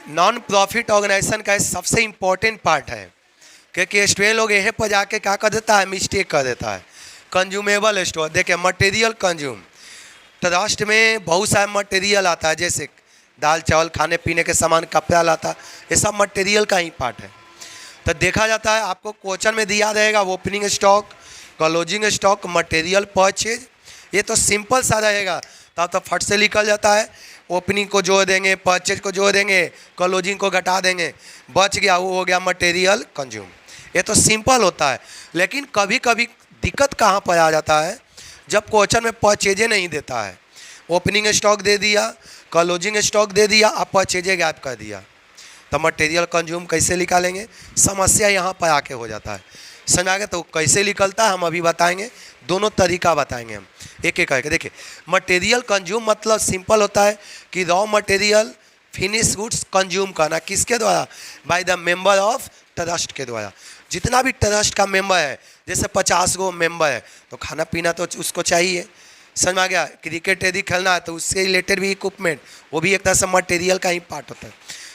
Non profit organisation का सबसे important part है, क्योंकि स्टूडेंट लोग यहीं पर जाके क्या कर देता है, मिस्टेक कर देता है। कंज्यूमेबल स्टोर, देखिए मटेरियल कंज्यूम, ट्रस्ट में बहुत सारा मटेरियल आता है, जैसे दाल चावल खाने पीने के सामान, कपड़ा लाता, ये सब मटेरियल का ही पार्ट है। तो देखा जाता है आपको क्वेश्चन में दिया रहेगा opening stock, closing stock, material purchase, ये तो सिंपल सा रहेगा, तब तो फट से निकल जाता है। ओपनिंग को जोड़ देंगे, परचेज को जोड़ देंगे, क्लोजिंग को घटा देंगे, बच गया वो हो गया मटेरियल कंज्यूम। ये तो सिंपल होता है। लेकिन कभी कभी दिक्कत कहाँ पर आ जाता है, जब क्वेश्चन में परचेजे नहीं देता है, ओपनिंग स्टॉक दे दिया, क्लोजिंग स्टॉक दे दिया, आप परचेजे गैप कर दिया, तो मटेरियल कंज्यूम कैसे निकालेंगे, समस्या यहाँ पर आके हो जाता है। समझ आ गया? तो कैसे निकलता है हम अभी बताएंगे, दोनों तरीका बताएंगे हम एक एक करके। देखिए मटेरियल कंज्यूम मतलब सिंपल होता है कि raw material finish goods consume करना, किसके द्वारा, by the member of trust के द्वारा। जितना भी ट्रस्ट का मेंबर है, जैसे 50 गो मेंबर है, तो खाना पीना तो उसको चाहिए। समझ में आ गया? क्रिकेट यदि खेलना है तो उससे रिलेटेड भी इक्विपमेंट, वो भी एक तरह से मटेरियल का ही पार्ट होता है।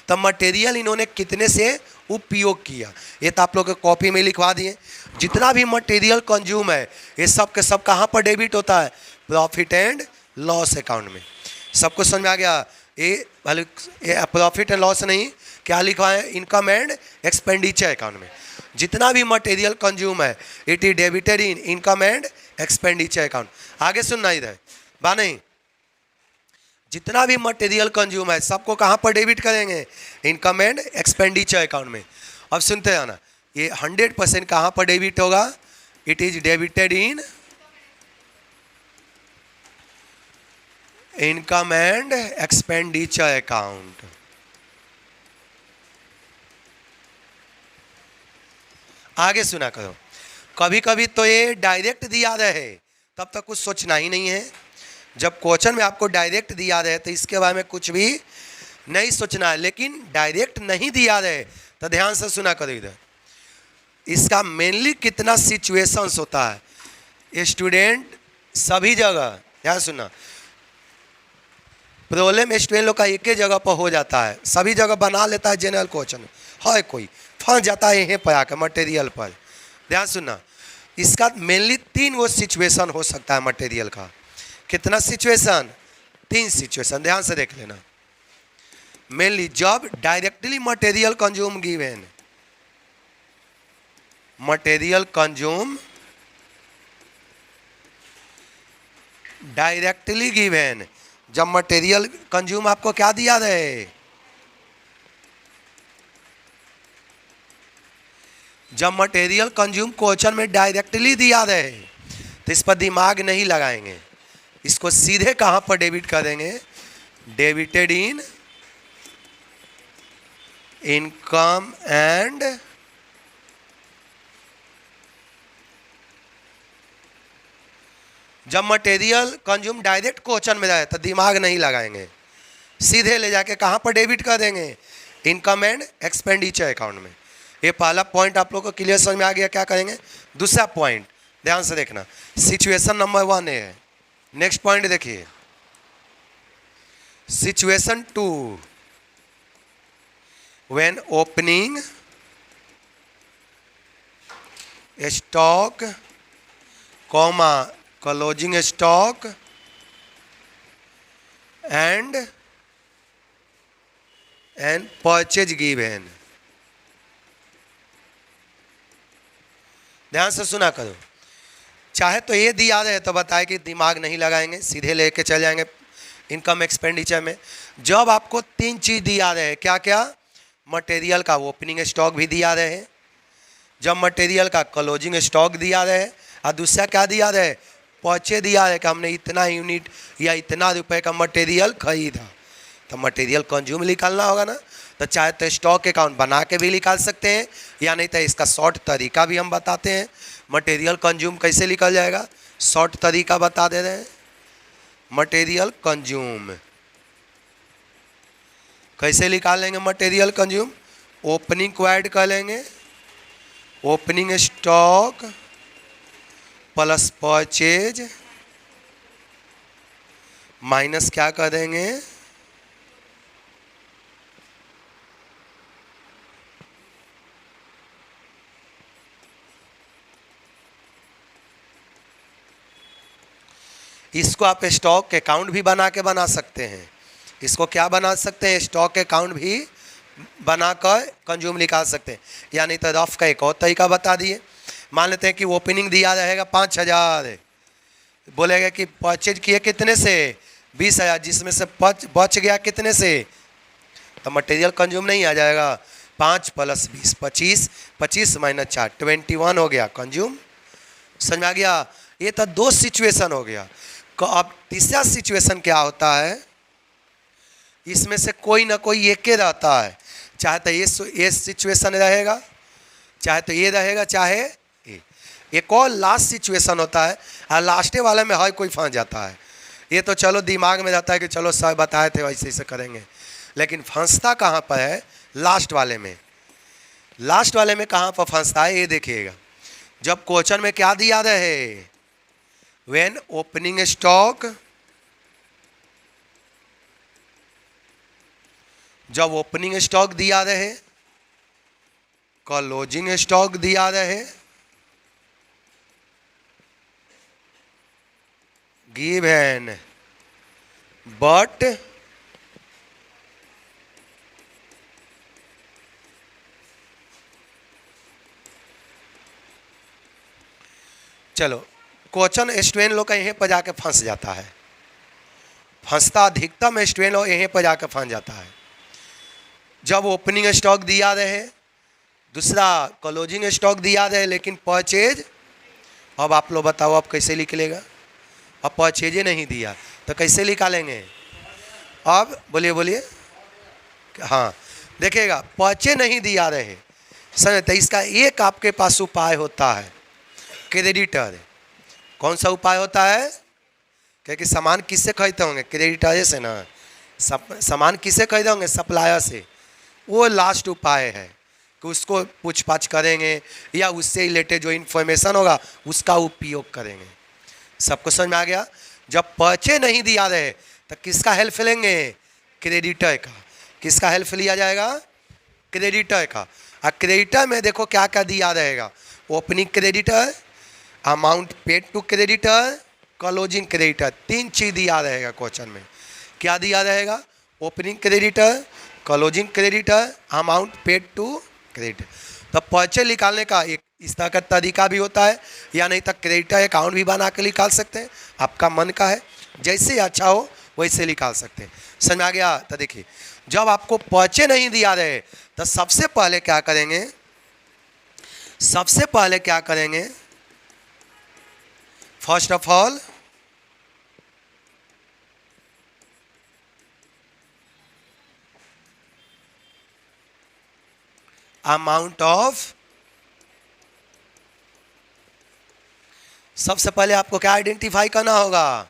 तब मटेरियल इन्होंने कितने से उपयोग किया, ये तो आप लोग के कॉपी में लिखवा दिए। जितना भी मटेरियल कंज्यूम है, ये सब के सब कहाँ पर डेबिट होता है, प्रॉफिट एंड लॉस अकाउंट में। सबको समझ में आ गया? ये प्रॉफिट एंड लॉस नहीं, क्या लिखवा है, इनकम एंड एक्सपेंडिचर अकाउंट में। जितना भी मटेरियल कंज्यूम है, it is debited in income and expenditure account. आगे सुनना इधर बा नहीं, जितना भी मटेरियल कंज्यूम है सबको कहाँ पर डेबिट करेंगे, इनकम एंड एक्सपेंडिचर अकाउंट में। अब सुनते हैं ना, ये 100% कहाँ पर डेबिट होगा, it is debited in income and expenditure account. आगे सुना करो, कभी कभी तो ये डायरेक्ट दिया रहे तब तक कुछ सोचना ही नहीं है। जब क्वेश्चन में आपको डायरेक्ट दिया रहे तो इसके बारे में कुछ भी नहीं सोचना है। लेकिन डायरेक्ट नहीं दिया रहे तो ध्यान से सुना करो इधर, इसका मेनली कितना सिचुएशंस होता है। स्टूडेंट सभी जगह ध्यान सुना, प्रॉब्लम स्टूडेंट लोग का एक ही जगह पर हो जाता है, सभी जगह बना लेता है जनरल क्वेश्चन, है कोई फंस जाता है यहीं पर आकर मटेरियल पर। ध्यान सुनना, इसका मेनली 3 वो सिचुएशन हो सकता है मटेरियल का। कितना सिचुएशन, 3 सिचुएशन, ध्यान से देख लेना। मेनली जब directly material consume given, material consume directly given, जब मटेरियल कंज्यूम आपको क्या दिया रहे, जब मटेरियल कंज्यूम क्वेश्चन में डायरेक्टली दिया रहे तो इस पर दिमाग नहीं लगाएंगे, इसको सीधे कहां पर डेबिट करेंगे, डेबिटेड इन इनकम एंड जब मटेरियल कंज्यूम डायरेक्ट क्वेश्चन में जाए तो दिमाग नहीं लगाएंगे, सीधे ले जाके कहां पर डेबिट कर देंगे, इनकम एंड एक्सपेंडिचर अकाउंट में। ये पहला पॉइंट आप लोग को क्लियर समझ में आ गया, क्या करेंगे। दूसरा पॉइंट ध्यान से देखना, सिचुएशन नंबर 1 है। नेक्स्ट पॉइंट देखिए, situation 2, when opening stock comma closing stock and purchase given. ध्यान से सुना करो, चाहे तो ये दिया रहे तो बताए कि दिमाग नहीं लगाएंगे, सीधे लेके चल जाएंगे इनकम एक्सपेंडिचर में। जब आपको 3 चीज दिया रहे, क्या क्या, मटेरियल का ओपनिंग स्टॉक भी दिया रहे, जब मटेरियल का क्लोजिंग स्टॉक दिया रहे, और दूसरा क्या दिया रहे, परचेज दिया रहे कि हमने इतना यूनिट या इतना रुपए का मटेरियल खरीदा, तो मटेरियल कंज्यूम निकालना होगा ना। तो चाहे तो स्टॉक अकाउंट बना के भी निकाल सकते हैं, या नहीं तो इसका शॉर्ट तरीका भी हम बताते हैं। मटेरियल कंज्यूम कैसे निकल जाएगा, शॉर्ट तरीका बता दे रहे हैं। मटेरियल कंज्यूम कैसे निकालेंगे, मटेरियल कंज्यूम ओपनिंग को ऐड कर लेंगे, opening stock plus purchase minus क्या कर देंगे, इसको आप स्टॉक अकाउंट भी बना के बना सकते हैं। इसको क्या बना सकते हैं, स्टॉक अकाउंट भी बनाकर कंज्यूम निकाल सकते हैं। यानी तो रफ का एक और तरीका बता दिए। मान लेते हैं कि ओपनिंग दिया रहेगा 5,000, बोलेगा कि परचेज किए कितने से 20,000, जिसमें से बच गया कितने से, तो मटेरियल कंज्यूम नहीं आ जाएगा। 5 + 20 25, 25 - 4 21 हो गया कंज्यूम। समझ में आ गया। ये तो 2 सिचुएशन हो गया। अब तीसरा सिचुएशन क्या होता है, इसमें से कोई ना कोई एक के रहता है। चाहे तो ये सिचुएशन रहेगा, चाहे तो ये रहेगा, चाहे ये। एक और लास्ट सिचुएशन होता है, और लास्टे वाले में हर कोई फंस जाता है। ये तो चलो दिमाग में रहता है कि चलो सब बताए थे वैसे ऐसे करेंगे, लेकिन फंसता कहाँ पर है, लास्ट वाले में। लास्ट वाले में कहाँ पर फंसता है, ये देखिएगा। जब क्वेश्चन में क्या दिया रहे, व्हेन ओपनिंग स्टॉक, जब ओपनिंग स्टॉक दिया रहे, क्लोजिंग स्टॉक दिया रहे, गिवन बट चलो क्वेश्चन स्टूडेंट लोग का यहीं पर जाके फंस जाता है, फंसता अधिकतम स्टूडेंट लोग यहीं पर जाके फंस जाता है। जब ओपनिंग स्टॉक दिया रहे, दूसरा क्लोजिंग स्टॉक दिया रहे, लेकिन परचेज, अब आप लोग बताओ अब कैसे निकलेगा। अब परचेज नहीं दिया तो कैसे निकालेंगे, अब बोलिए बोलिए। हाँ देखिएगा, परचेज नहीं दिया रहे समझ, तो इसका एक आपके पास उपाय होता है, क्रेडिटर। कौन सा उपाय होता है, क्योंकि सामान किससे खरीदते होंगे, क्रेडिटर से ना। सामान किससे खरीदे होंगे, सप्लायर से। वो लास्ट उपाय है कि उसको पूछताछ करेंगे या उससे रिलेटेड जो इन्फॉर्मेशन होगा उसका उपयोग करेंगे। सबको समझ में आ गया। जब परचेज नहीं दिया रहे तो किसका हेल्प लेंगे, क्रेडिटर का। किसका हेल्प लिया जाएगा, क्रेडिटर का। और क्रेडिटर में देखो क्या क्या दिया रहेगा, opening creditor, amount paid to creditor, closing creditor. 3 चीज़ दिया रहेगा क्वेश्चन में। क्या दिया रहेगा, opening creditor, closing creditor, amount paid to creditor. तो परचेज निकालने का एक इस तरह का तरीका भी होता है, या नहीं तो क्रेडिटर अकाउंट भी बना के निकाल सकते हैं। आपका मन का है, जैसे अच्छा हो वैसे निकाल सकते हैं। समझ में आ गया। तो देखिए, जब आपको परचेज नहीं दिया रहे तो सबसे पहले क्या करेंगे, सबसे पहले क्या करेंगे, first of all amount of, सबसे पहले आपको क्या आइडेंटिफाई करना होगा,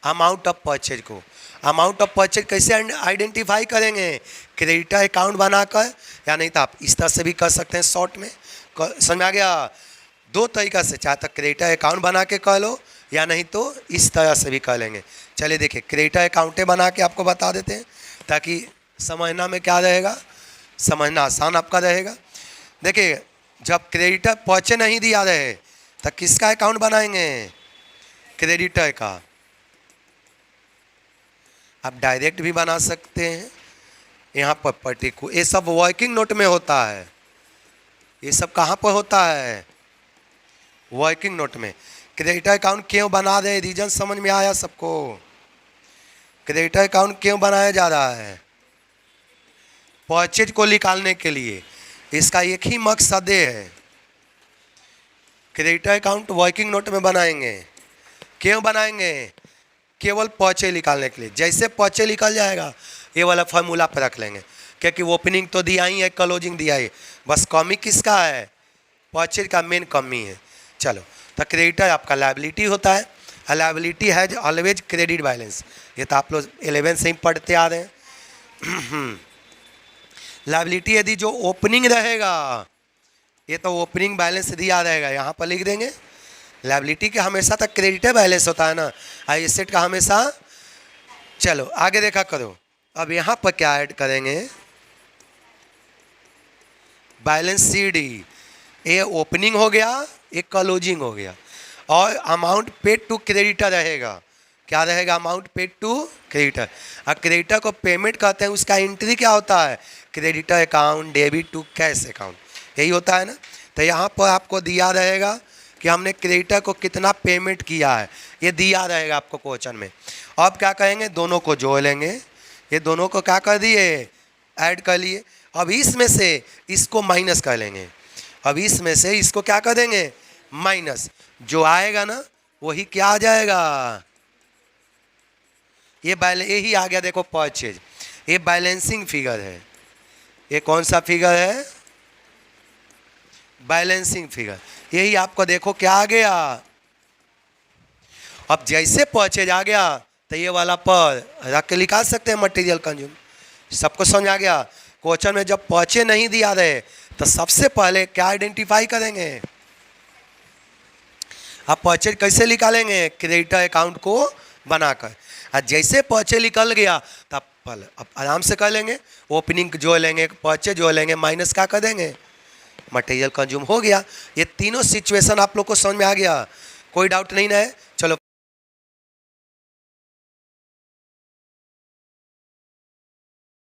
अमाउंट ऑफ परचेज को। अमाउंट ऑफ परचेज कैसे आइडेंटिफाई करेंगे, क्रेडिटर अकाउंट बनाकर, या नहीं तो आप इस तरह से भी कर सकते हैं शॉर्ट में। समझ में आ गया। 2 तरीका से, चाहे तो क्रेडिटर अकाउंट बना के कर लो, या नहीं तो इस तरह से भी कर लेंगे। चलिए देखिए, क्रेडिटर अकाउंटें बना के आपको बता देते हैं ताकि समझना में क्या रहेगा, समझना आसान आपका रहेगा। देखिए, जब क्रेडिटर परचेज नहीं दिया रहे तो किसका अकाउंट बनाएंगे, क्रेडिटर का। आप डायरेक्ट भी बना सकते हैं, यहाँ पर पर्टिकुलर, ये सब वर्किंग नोट में होता है। ये सब कहाँ पर होता है, वर्किंग नोट में। क्रेडिटर अकाउंट क्यों बना रहे, रीजन समझ में आया सबको। क्रेडिटर अकाउंट क्यों बनाया जा रहा है, परचेज को निकालने के लिए। इसका एक ही मकसद है, क्रेडिटर अकाउंट वर्किंग नोट में बनाएंगे। क्यों बनाएंगे, केवल परचेज निकालने के लिए। जैसे परचेज निकल जाएगा ये वाला फार्मूला पर रख लेंगे, क्योंकि ओपनिंग तो दिया ही है, क्लोजिंग दिया ही, बस कमी किसका है, परचेज का मेन कमी है। चलो, तो क्रेडिटर आपका लायबिलिटी होता है, liability has always credit balance. ये तो आप लोग 11 से ही पढ़ते आ रहे हैं। लायबिलिटी यदि जो ओपनिंग रहेगा, ये तो ओपनिंग बैलेंस दिया रहेगा, यहाँ पर लिख देंगे। लायबिलिटी का हमेशा तक क्रेडिटर बैलेंस होता है ना, एसेट का हमेशा। चलो आगे देखा करो। अब यहाँ पर क्या ऐड करेंगे, बैलेंस CD। ये ओपनिंग हो गया, एक क्लोजिंग हो गया, और अमाउंट पेड टू क्रेडिटर रहेगा। क्या रहेगा, अमाउंट पेड टू क्रेडिटर। अब क्रेडिटर को पेमेंट कहते हैं, उसका एंट्री क्या होता है, creditor account debit to cash account, यही होता है ना। तो यहाँ पर आपको दिया रहेगा कि हमने क्रेडिटर को कितना पेमेंट किया है, ये दिया रहेगा आपको क्वेश्चन में। अब क्या कहेंगे, दोनों को जोड़ लेंगे, ये दोनों को क्या कर दिए, ऐड कर लिए। अब इसमें से इसको माइनस कर लेंगे, अब इसमें से इसको क्या कर देंगे, माइनस। जो आएगा ना वही क्या आ जाएगा, ये यही आ गया, देखो परचेज, ये बैलेंसिंग फिगर है। ये कौन सा फिगर है, बैलेंसिंग फिगर। यही आपको देखो क्या आ गया। अब जैसे परचेज आ गया तो ये वाला पर रख के निकाल सकते हैं मटेरियल कंज्यूम। सबको समझ आ गया। क्वेश्चन में जब परचेज नहीं दिया रहे तो सबसे पहले क्या आइडेंटिफाई करेंगे, आप परचेज कैसे निकालेंगे, क्रेडिटर अकाउंट को बनाकर। और जैसे परचेज निकल गया तब पहले अब आराम से कर लेंगे, ओपनिंग जोड़ लेंगे, परचेज जोड़ लेंगे, माइनस क्या कर देंगे, मटेरियल कंज्यूम हो गया। ये तीनों सिचुएशन आप लोग को समझ में आ गया, कोई डाउट नहीं ना है। चलो